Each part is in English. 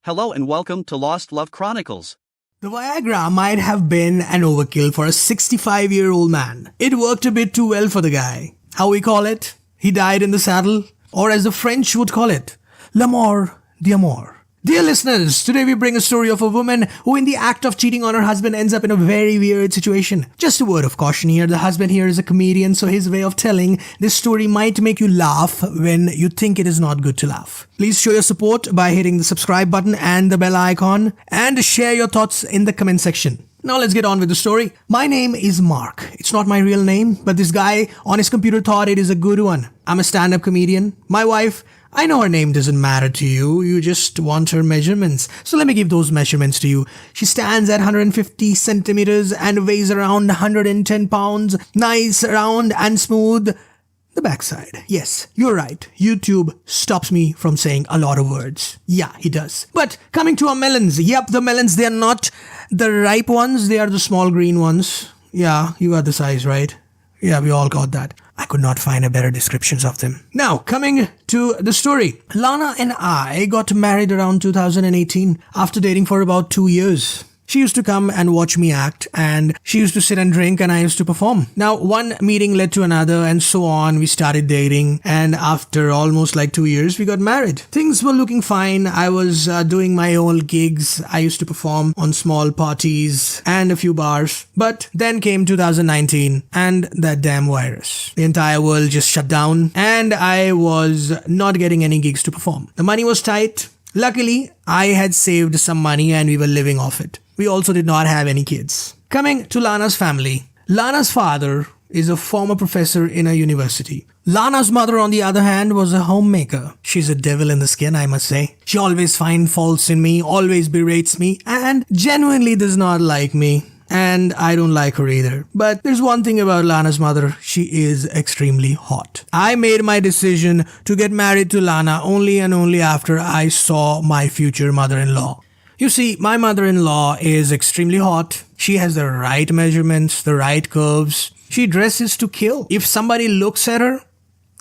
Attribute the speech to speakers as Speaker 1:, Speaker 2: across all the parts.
Speaker 1: Hello and welcome to Lost Love Chronicles.
Speaker 2: The Viagra might have been an overkill for a 65-year-old man. It worked a bit too well for the guy. How we call it? He died in the saddle, or as the French would call it, la mort d'amour. Dear listeners, today we bring a story of a woman who in the act of cheating on her husband ends up in a very weird situation. Just a word of caution here, the husband here is a comedian, so his way of telling this story might make you laugh when you think it is not good to laugh. Please show your support by hitting the subscribe button and the bell icon, and share your thoughts in the comment section. Now let's get on with the story. My name is Mark. It's not my real name, but this guy on his computer thought it is a good one. I'm a stand-up comedian. My wife, I know her name doesn't matter to you. You just want her measurements. So let me give those measurements to you. She stands at 150 centimeters and weighs around 110 pounds. Nice, round and smooth. The backside. Yes, you're right. YouTube stops me from saying a lot of words. Yeah, he does. But coming to our melons. Yep, the melons, they're not the ripe ones. They are the small green ones. Yeah, you got the size right. Yeah, we all got that. I could not find a better descriptions of them. Now, coming to the story. Lana and I got married around 2018 after dating for about 2 years. She used to come and watch me act, and she used to sit and drink, and I used to perform. Now, one meeting led to another, and so on. We started dating, and after almost like 2 years, we got married. Things were looking fine. I was doing my own gigs. I used to perform on small parties and a few bars. But then came 2019, and that damn virus. The entire world just shut down, and I was not getting any gigs to perform. The money was tight. Luckily, I had saved some money, and we were living off it. We also did not have any kids. Coming to Lana's family. Lana's father is a former professor in a university. Lana's mother, on the other hand, was a homemaker. She's a devil in the skin, I must say. She always finds faults in me, always berates me, and genuinely does not like me. And I don't like her either. But there's one thing about Lana's mother. She is extremely hot. I made my decision to get married to Lana only and only after I saw my future mother-in-law. You see, my mother-in-law is extremely hot. She has the right measurements, the right curves. She dresses to kill. If somebody looks at her,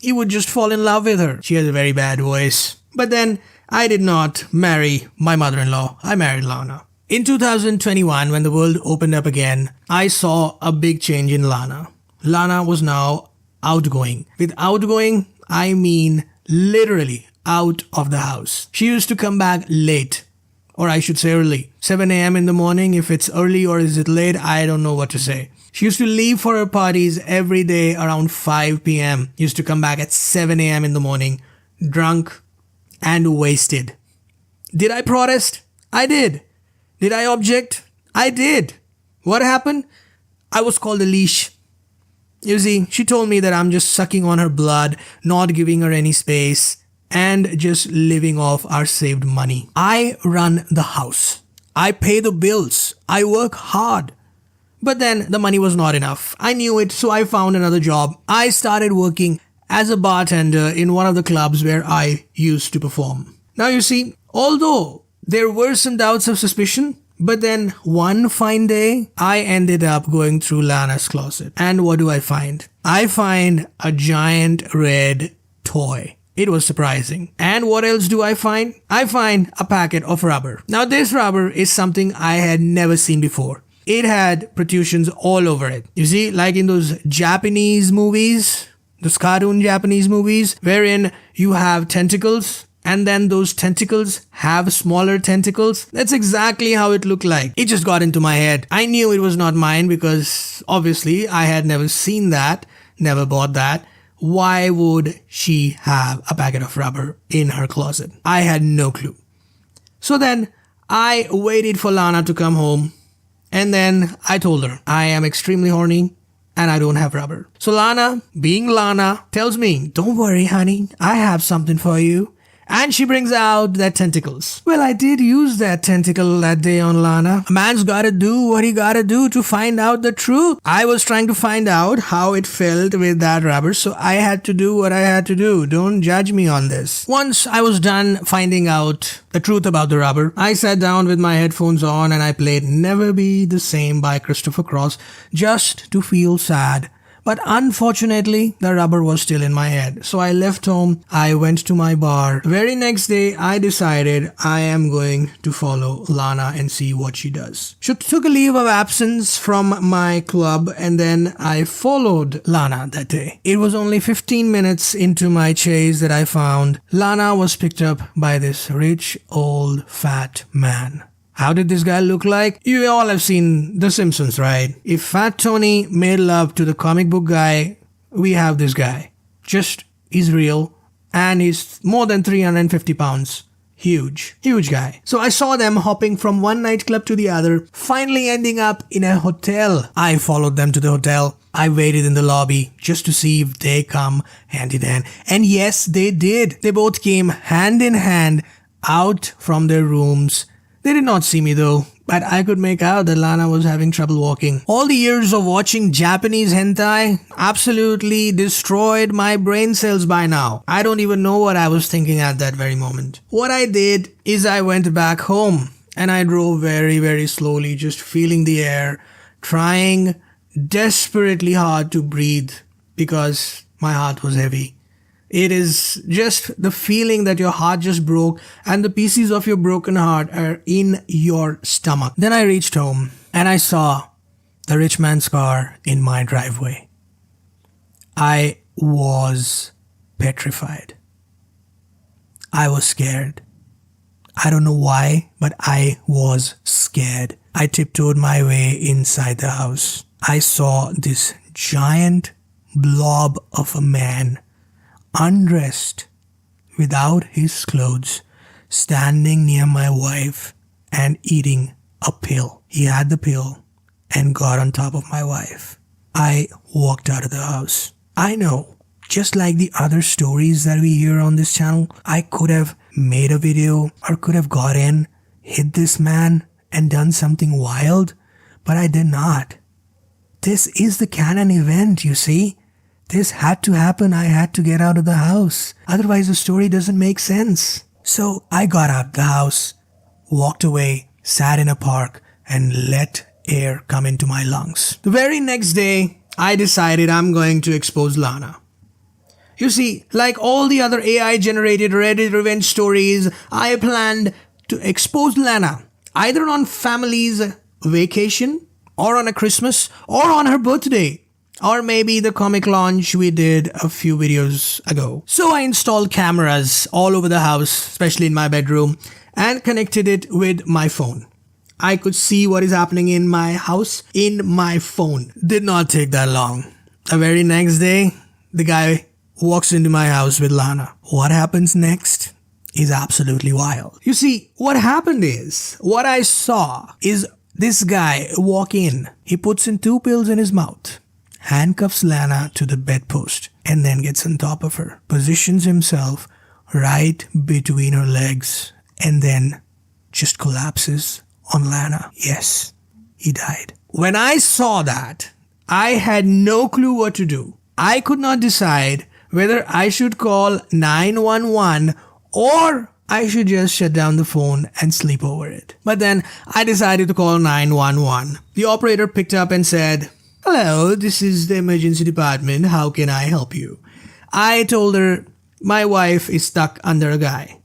Speaker 2: he would just fall in love with her. She has a very bad voice. But then, I did not marry my mother-in-law. I married Lana. In 2021, when the world opened up again, I saw a big change in Lana. Lana was now outgoing. With outgoing, I mean literally out of the house. She used to come back late. Or I should say early. 7 a.m. in the morning. If it's early or is it late, I don't know what to say. She used to leave for her parties every day around 5 p.m. Used to come back at 7 a.m. in the morning, drunk and wasted. Did I protest? I did. Did I object? I did. What happened? I was called a leash. You see, she told me that I'm just sucking on her blood, not giving her any space, and just living off our saved money. I run the house. I pay the bills. I work hard. But then the money was not enough. I knew it, so I found another job. I started working as a bartender in one of the clubs where I used to perform. Now you see, although there were some doubts of suspicion, but then one fine day, I ended up going through Lana's closet. And what do I find? I find a giant red toy. It was surprising. And what else do I find? I find a packet of rubber. Now this rubber is something I had never seen before. It had protrusions all over it. You see, like in those Japanese movies, those cartoon Japanese movies, wherein you have tentacles, and then those tentacles have smaller tentacles. That's exactly how it looked like. It just got into my head. I knew it was not mine because obviously I had never seen that, never bought that. Why would she have a packet of rubber in her closet? I had no clue. So then I waited for Lana to come home, and then I told her I am extremely horny and I don't have rubber. So Lana, being Lana, tells me, "Don't worry, honey, I have something for you." And she brings out that tentacles. Well, I did use that tentacle that day on Lana. A man's gotta do what he gotta do to find out the truth. I was trying to find out how it felt with that rubber, so I had to do what I had to do. Don't judge me on this. Once I was done finding out the truth about the rubber, I sat down with my headphones on and I played Never Be the Same by Christopher Cross just to feel sad. But unfortunately, the rubber was still in my head. So I left home, I went to my bar. Very next day, I decided I am going to follow Lana and see what she does. She took a leave of absence from my club and then I followed Lana that day. It was only 15 minutes into my chase that I found Lana was picked up by this rich, old, fat man. How did this guy look like? You all have seen The Simpsons, right? If Fat Tony made love to the comic book guy, we have this guy. Just, he's real, and he's more than 350 pounds. Huge guy. So I saw them hopping from one nightclub to the other, finally ending up in a hotel. I followed them to the hotel. I waited in the lobby just to see if they come hand in hand. And yes, they did. They both came hand in hand out from their rooms. They did not see me though, but I could make out that Lana was having trouble walking. All the years of watching Japanese hentai absolutely destroyed my brain cells by now. I don't even know what I was thinking at that very moment. What I did is I went back home and I drove very, very slowly, just feeling the air, trying desperately hard to breathe because my heart was heavy. It is just the feeling that your heart just broke and the pieces of your broken heart are in your stomach. Then I reached home and I saw the rich man's car in my driveway. I was petrified. I was scared. I don't know why, but I was scared. I tiptoed my way inside the house. I saw this giant blob of a man, undressed, without his clothes, standing near my wife and eating a pill. He had the pill and got on top of my wife. I walked out of the house. I know, just like the other stories that we hear on this channel, I could have made a video or could have got in, hit this man and done something wild, but I did not. This is the canon event, you see. This had to happen. I had to get out of the house. Otherwise, the story doesn't make sense. So I got out of the house, walked away, sat in a park, and let air come into my lungs. The very next day, I decided I'm going to expose Lana. You see, like all the other AI-generated Reddit revenge stories, I planned to expose Lana either on family's vacation, or on a Christmas, or on her birthday. Or maybe the comic launch we did a few videos ago. So I installed cameras all over the house, especially in my bedroom, and connected it with my phone. I could see what is happening in my house in my phone. Did not take that long. The very next day, the guy walks into my house with Lana. What happens next is absolutely wild. You see, what happened is, what I saw is this guy walk in. He puts in 2 pills in his mouth, handcuffs Lana to the bedpost, and then gets on top of her, positions himself right between her legs, and then just collapses on Lana. Yes, he died. When I saw that, I had no clue what to do. I could not decide whether I should call 911 or I should just shut down the phone and sleep over it. But then I decided to call 911. The operator picked up and said, "Hello, this is the emergency department. How can I help you?" I told her my wife is stuck under a guy.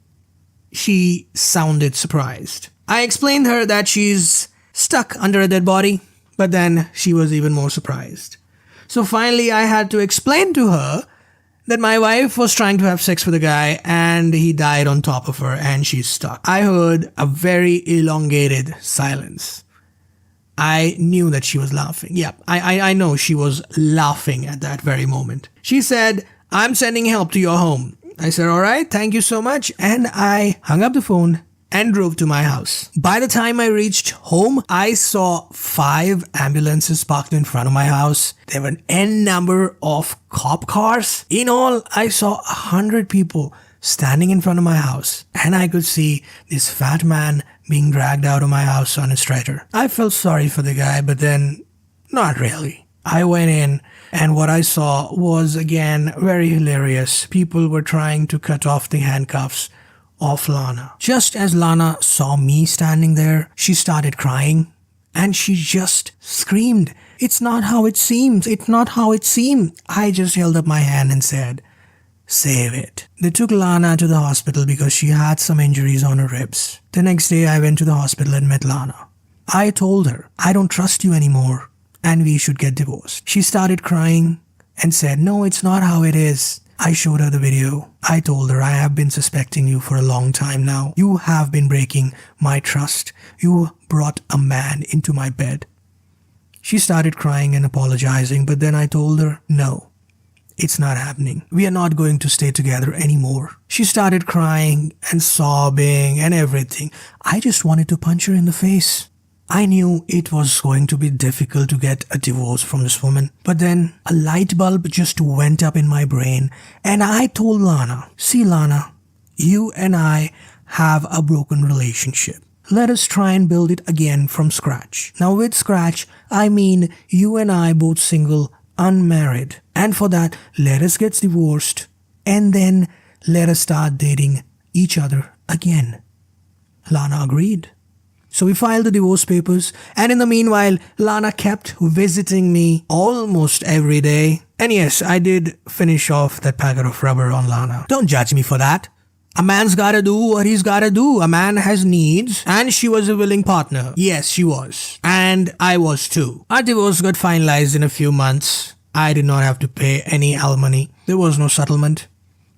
Speaker 2: She sounded surprised. I explained her that she's stuck under a dead body, but then she was even more surprised. So finally I had to explain to her that my wife was trying to have sex with a guy and he died on top of her and she's stuck. I heard a very elongated silence. I knew that she was laughing. Yeah, I know she was laughing at that very moment. She said, "I'm sending help to your home." I said, "All right, thank you so much." And I hung up the phone and drove to my house. By the time I reached home, I saw 5 ambulances parked in front of my house. There were an N number of cop cars. In all, I saw 100 people standing in front of my house, and I could see this fat man being dragged out of my house on a stretcher. I felt sorry for the guy, but then not really. I went in, and what I saw was again very hilarious. People were trying to cut off the handcuffs of Lana. Just as Lana saw me standing there, she started crying and she just screamed, "It's not how it seems. It's not how it seems." I just held up my hand and said, "Save it." They took Lana to the hospital because she had some injuries on her ribs. The next day, I went to the hospital and met Lana. I told her, "I don't trust you anymore and we should get divorced." She started crying and said, "No, it's not how it is." I showed her the video. I told her, "I have been suspecting you for a long time now. You have been breaking my trust. You brought a man into my bed." She started crying and apologizing, but then I told her, "No, it's not happening. We are not going to stay together anymore." She started crying and sobbing and everything. I just wanted to punch her in the face. I knew it was going to be difficult to get a divorce from this woman. But then a light bulb just went up in my brain and I told Lana, "See, Lana, you and I have a broken relationship. Let us try and build it again from scratch." Now with scratch, I mean you and I both single, unmarried. And for that, let us get divorced and then let us start dating each other again. Lana agreed. So we filed the divorce papers, and in the meanwhile, Lana kept visiting me almost every day. And yes, I did finish off that packet of rubber on Lana. Don't judge me for that. A man's gotta do what he's gotta do. A man has needs, and she was a willing partner. Yes, she was. And I was too. Our divorce got finalized in a few months. I did not have to pay any alimony. There was no settlement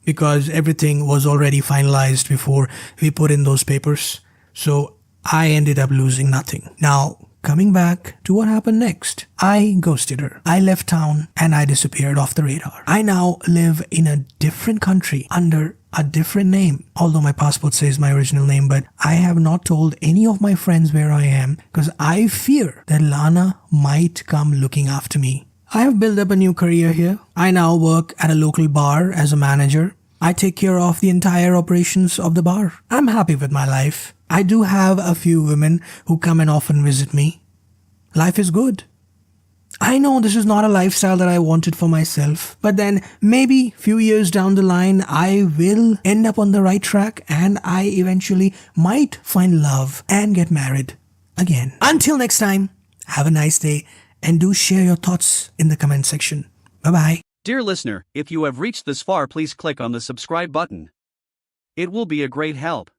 Speaker 2: because everything was already finalized before we put in those papers. So I ended up losing nothing. Now, coming back to what happened next. I ghosted her. I left town and I disappeared off the radar. I now live in a different country under a different name. Although my passport says my original name, but I have not told any of my friends where I am because I fear that Lana might come looking after me. I have built up a new career here. I now work at a local bar as a manager. I take care of the entire operations of the bar. I'm happy with my life. I do have a few women who come and often visit me. Life is good. I know this is not a lifestyle that I wanted for myself, but then maybe few years down the line, I will end up on the right track and I eventually might find love and get married again. Until next time, have a nice day and do share your thoughts in the comment section. Bye-bye.
Speaker 1: Dear listener, if you have reached this far, please click on the subscribe button. It will be a great help.